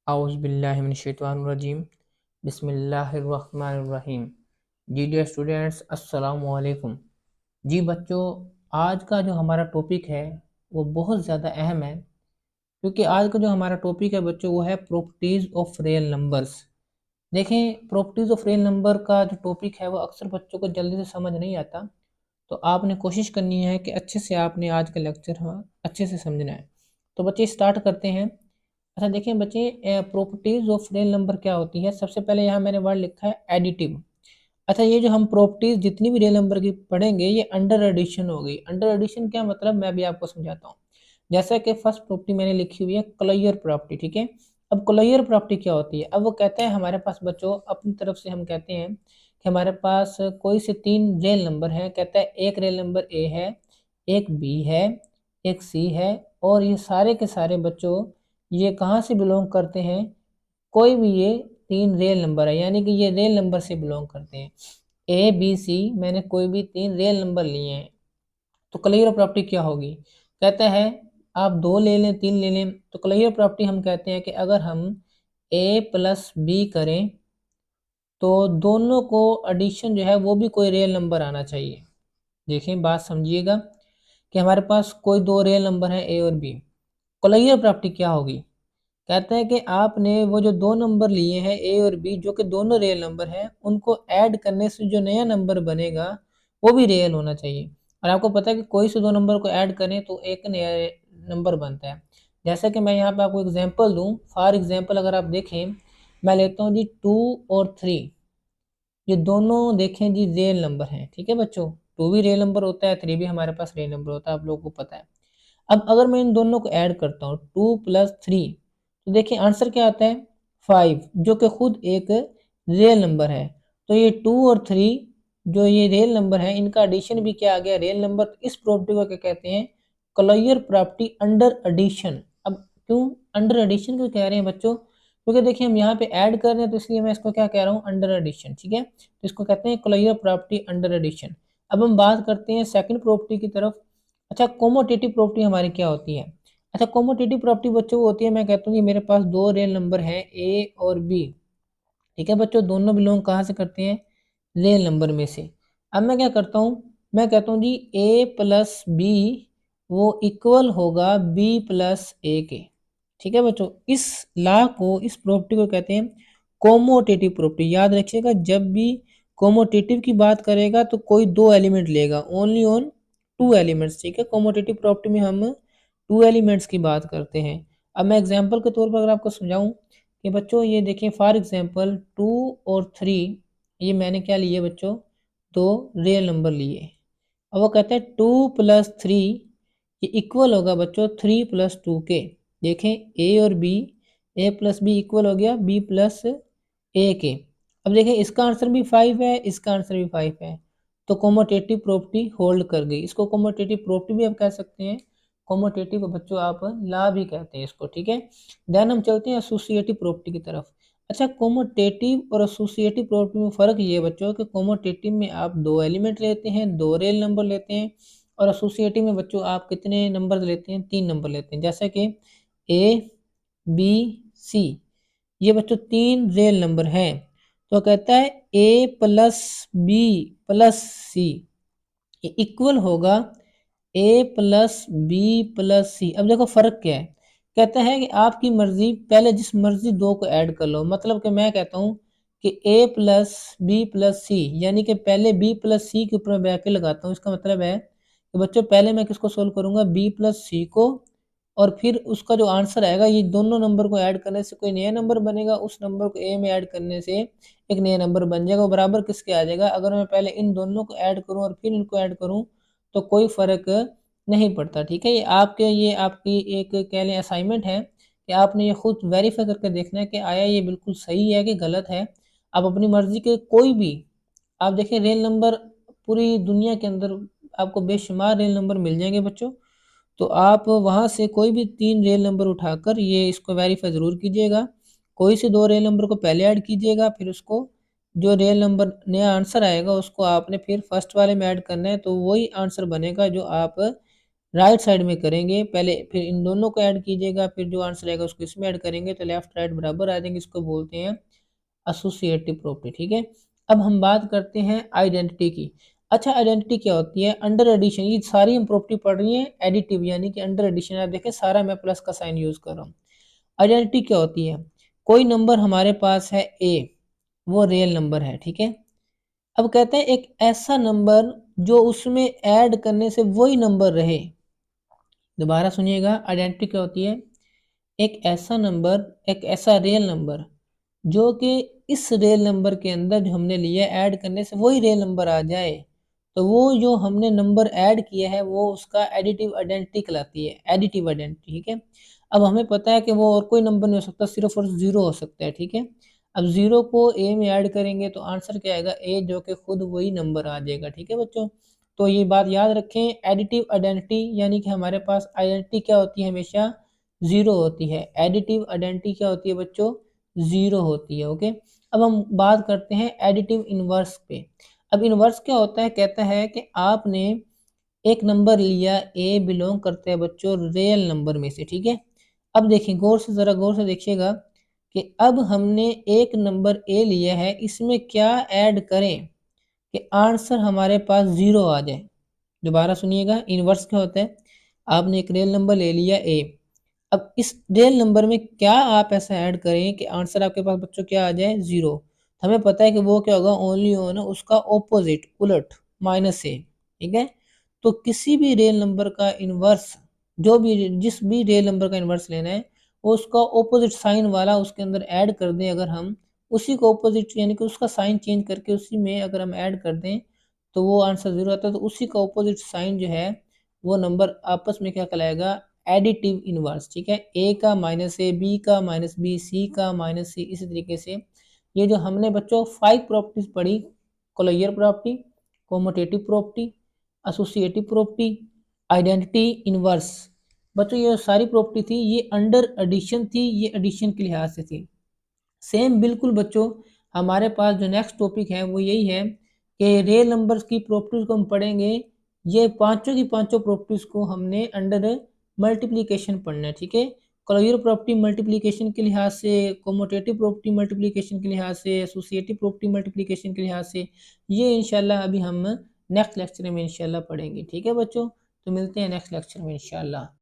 आउज़ुबिल्लाहिमिनश्शैतानिर्रजीम बिस्मिल्लाहिर्रहमानिर्रहीम। जी dear students, अस्सलामु अलैकुम। जी बच्चों, आज का जो हमारा टॉपिक है वो बहुत ज़्यादा अहम है, क्योंकि आज का जो हमारा टॉपिक है बच्चों वो है प्रॉपर्टीज़ ऑफ रियल नंबर्स। देखें, प्रॉपर्टीज़ ऑफ रियल नंबर का जो टॉपिक है वो अक्सर बच्चों को जल्दी से समझ नहीं आता, तो आपने कोशिश करनी है कि अच्छे से आपने आज का लेक्चर अच्छे से समझना है। तो बच्चे स्टार्ट करते हैं। अच्छा देखिए बच्चे, प्रॉपर्टीज ऑफ रियल नंबर क्या होती है। सबसे पहले यहाँ मैंने वर्ड लिखा है एडिटिव। अच्छा, ये जो हम प्रॉपर्टीज जितनी भी रियल नंबर की पढ़ेंगे ये अंडर एडिशन होगी। अंडर एडिशन क्या मतलब, मैं भी आपको समझाता हूँ। जैसा कि फर्स्ट प्रॉपर्टी मैंने लिखी हुई है क्लोजर प्रॉपर्टी, ठीक है। अब क्लोजर प्रॉपर्टी क्या होती है, अब वो कहते हैं हमारे पास बच्चों अपनी तरफ से हम कहते हैं कि हमारे पास कोई से तीन रियल नंबर है। कहता है एक रियल नंबर ए है, एक बी है, एक सी है, और ये सारे के सारे बच्चों ये कहाँ से बिलोंग करते हैं, कोई भी ये तीन रियल नंबर है, यानी कि ये रियल नंबर से बिलोंग करते हैं। ए बी सी मैंने कोई भी तीन रियल नंबर लिए हैं, तो क्लियर प्रॉपर्टी क्या होगी। कहता है आप दो ले लें तीन ले लें, तो क्लियर प्रॉपर्टी हम कहते हैं कि अगर हम ए प्लस बी करें तो दोनों को एडिशन जो है वो भी कोई रियल नंबर आना चाहिए। देखें बात समझिएगा कि हमारे पास कोई दो रियल नंबर हैं ए और बी, क्लियर प्रॉपर्टी क्या होगी। कहते हैं कि आपने वो जो दो नंबर लिए हैं ए और बी, जो कि दोनों रियल नंबर हैं, उनको ऐड करने से जो नया नंबर बनेगा वो भी रियल होना चाहिए। और आपको पता है कि कोई से दो नंबर को ऐड करें तो एक नया नंबर बनता है। जैसे कि मैं यहाँ पे आपको एग्जांपल दूँ, फॉर एग्जांपल अगर आप देखें, मैं लेता हूँ जी 2 और 3। ये दोनों देखें जी रियल नंबर हैं, ठीक है बच्चों। 2 भी रियल नंबर होता है, 3 भी हमारे पास रियल नंबर होता है, आप लोगों को पता है। अब अगर मैं इन दोनों को ऐड करता हूँ 2 प्लस 3, तो देखिए आंसर क्या आता है 5, जो कि खुद एक रियल नंबर है। तो ये 2 और 3 जो ये रियल नंबर है, इनका एडिशन भी क्या आ गया, रियल नंबर। तो इस प्रॉपर्टी को क्या कहते हैं, क्लोजर प्रॉपर्टी अंडर एडिशन। अब क्यों अंडर एडिशन क्यों कह रहे हैं बच्चों, क्योंकि देखिए हम यहाँ पे ऐड कर रहे हैं, तो इसलिए मैं इसको क्या कह रहा हूँ, अंडर एडिशन, ठीक है। तो इसको कहते हैं क्लोजर प्रॉपर्टी अंडर एडिशन। अब हम बात करते हैं सेकंड प्रॉपर्टी की तरफ। अच्छा, कोमोटेटिव प्रॉपर्टी हमारी क्या होती है। अच्छा, कोमोटेटिव प्रॉपर्टी बच्चों होती है, मैं कहता हूँ कि मेरे पास दो रियल नंबर हैं ए और बी, ठीक है बच्चों। दोनों बिलोंग कहाँ से करते हैं, रियल नंबर में से। अब मैं क्या करता हूँ, मैं कहता हूँ जी ए प्लस बी वो इक्वल होगा बी प्लस ए के, ठीक है बच्चों। इस लॉ को, इस प्रॉपर्टी को कहते हैं कोमोटेटिव प्रॉपर्टी। याद रखिएगा, जब भी कोमोटेटिव की बात करेगा तो कोई दो एलिमेंट लेगा, ओनली ऑन टू एलिमेंट्स, ठीक है। कोमोटेटिव प्रॉपर्टी में हम टू एलिमेंट्स की बात करते हैं। अब मैं एग्जांपल के तौर पर अगर आपको समझाऊं कि बच्चों ये देखें, फॉर एग्जांपल 2 और 3, ये मैंने क्या लिए बच्चों, दो रियल नंबर लिए। अब वो कहते हैं 2 प्लस 3 ये इक्वल होगा बच्चों 3 प्लस 2 के। देखें ए और बी, ए प्लस बी इक्वल हो गया बी प्लस ए के। अब देखें इसका आंसर भी 5 है, इसका आंसर भी 5 है, तो कोमोटेटिव प्रॉपर्टी होल्ड कर गई। इसको कोमोटेटिव प्रॉपर्टी भी आप कह सकते हैं, कोमोटेटिव बच्चों आप ला भी कहते हैं इसको, ठीक है। देन हम चलते हैं एसोसिएटिव प्रॉपर्टी की तरफ। अच्छा, कोमोटेटिव और एसोसिएटिव प्रॉपर्टी में फ़र्क ये है बच्चों कि कोमोटेटिव में आप दो एलिमेंट लेते हैं, दो रियल नंबर लेते हैं, और एसोसिएटिव में बच्चों आप कितने नंबर लेते हैं, तीन नंबर लेते हैं। जैसे कि ए बी सी, ये बच्चों तीन रियल नंबर हैं, तो कहता है ए प्लस बी प्लस सी ये इक्वल होगा ए प्लस बी प्लस सी। अब देखो फर्क क्या है, कहता है कि आपकी मर्जी, पहले जिस मर्जी दो को ऐड कर लो। मतलब कि मैं कहता हूँ कि ए प्लस बी प्लस सी, यानी कि पहले बी प्लस सी के ऊपर मैं ब्रैकेट लगाता हूँ। इसका मतलब है कि बच्चों पहले मैं किसको सोल्व करूंगा, बी प्लस सी को, और फिर उसका जो आंसर आएगा, ये दोनों नंबर को ऐड करने से कोई नया नंबर बनेगा, उस नंबर को ए में ऐड करने से एक नया नंबर बन जाएगा। वो बराबर किसके आ जाएगा, अगर मैं पहले इन दोनों को ऐड करूं और फिर इनको ऐड करूं तो कोई फ़र्क नहीं पड़ता, ठीक है। ये आपकी एक कह लें असाइनमेंट है कि आपने ये खुद वेरीफाई करके देखना है कि आया ये बिल्कुल सही है कि गलत है। आप अपनी मर्जी के कोई भी, आप देखिए रियल नंबर पूरी दुनिया के अंदर आपको बेशुमार रियल नंबर मिल जाएंगे बच्चों, तो आप वहाँ से कोई भी तीन रियल नंबर उठाकर ये इसको वेरीफाई ज़रूर कीजिएगा। कोई से दो रियल नंबर को पहले ऐड कीजिएगा, फिर उसको जो रियल नंबर नया आंसर आएगा उसको आपने फिर फर्स्ट वाले में ऐड करना है, तो वही आंसर बनेगा जो आप राइट साइड में करेंगे पहले, फिर इन दोनों को ऐड कीजिएगा, फिर जो आंसर आएगा उसको इसमें ऐड करेंगे तो लेफ्ट राइट बराबर आ जाएंगे। इसको बोलते हैं एसोसिएटिव प्रॉपर्टी। ठीक है, अब हम बात करते हैं आइडेंटिटी की। अच्छा, आइडेंटिटी क्या होती है? अंडर एडिशन, ये सारी हम प्रॉपर्टी पढ़ रही हैं एडिटिव, यानी कि अंडर एडिशन। आप देखें सारा मैं प्लस का साइन यूज कर रहा हूँ। आइडेंटिटी क्या होती है? कोई नंबर हमारे पास है ए, वो रियल नंबर है। ठीक है, अब कहते हैं एक ऐसा नंबर जो उसमें ऐड करने से वही नंबर रहे। दोबारा सुनिएगा, आइडेंटिटी क्या होती है? एक ऐसा नंबर, एक ऐसा रियल नंबर जो कि इस रियल नंबर के अंदर जो हमने लिया ऐड करने से वही रियल नंबर आ जाए, तो वो जो हमने नंबर ऐड किया है वो उसका एडिटिव आइडेंटिटी कहलाती है, एडिटिव आइडेंटिटी। ठीक है, अब हमें पता है कि वो और कोई नंबर नहीं हो सकता, सिर्फ और ज़ीरो हो सकता है। ठीक है, अब ज़ीरो को ए में ऐड करेंगे तो आंसर क्या आएगा? ए, जो कि खुद वही नंबर आ जाएगा। ठीक है बच्चों, तो ये बात याद रखें, एडिटिव आइडेंटिटी यानी कि हमारे पास आइडेंटिटी क्या होती है? हमेशा ज़ीरो होती है। एडिटिव आइडेंटिटी क्या होती है बच्चों? ज़ीरो होती है। ओके, अब हम बात करते हैं एडिटिव इनवर्स पे। अब इनवर्स क्या होता है? कहता है कि आपने एक नंबर लिया, ए बिलोंग करता है बच्चों रियल नंबर में से। ठीक है, अब देखिए गौर से, ज़रा गौर से देखिएगा कि अब हमने एक नंबर ए लिया है, इसमें क्या ऐड करें कि आंसर हमारे पास ज़ीरो आ जाए। दोबारा सुनिएगा, इनवर्स क्या होता है? आपने एक रियल नंबर ले लिया ए, अब इस रियल नंबर में क्या आप ऐसा ऐड करें कि आंसर आपके पास बच्चों क्या आ जाए? ज़ीरो। हमें पता है कि वो क्या होगा? ओनली ऑन, उसका ऑपोजिट, उलट, माइनस ए। ठीक है, तो किसी भी रियल नंबर का इनवर्स, जो भी जिस भी रियल नंबर का इनवर्स लेना है, वो उसका ऑपोजिट साइन वाला उसके अंदर ऐड कर दें। अगर हम उसी को ऑपोजिट यानी कि उसका साइन चेंज करके उसी में अगर हम ऐड कर दें तो वो आंसर ज़ीरो आता है। तो उसी का ऑपोजिट साइन जो है वो नंबर आपस में क्या कहलाएगा? Additive inverse. ठीक है, ए का माइनस ए, बी का माइनस बी, सी का माइनस सी। इसी तरीके से ये जो हमने बच्चों 5 प्रॉपर्टीज पढ़ी, closure property, commutative property, associative property, identity, inverse, बच्चों ये सारी प्रॉपर्टी थी, ये अंडर एडिशन थी, ये एडिशन के लिहाज से थी। सेम बिल्कुल बच्चों हमारे पास जो नेक्स्ट टॉपिक है वो यही है कि रियल नंबर्स की प्रॉपर्टीज को हम पढ़ेंगे। ये पांचों की पांचों प्रॉपर्टीज को हमने अंडर मल्टीप्लिकेशन पढ़ना है। ठीक है, क्लोजर प्रॉपर्टी मल्टीप्लिकेशन के लिहाज से, कोमोटेटिव प्रॉपर्टी मल्टीप्लिकेशन के लिहाज से, एसोसिएटिव प्रॉपर्टी मल्टीप्लिकेशन के लिहाज से, ये इंशाल्लाह अभी हम नेक्स्ट लेक्चर में इंशाल्लाह पढ़ेंगे। ठीक है बच्चों, तो मिलते हैं नेक्स्ट लेक्चर में इंशाल्लाह।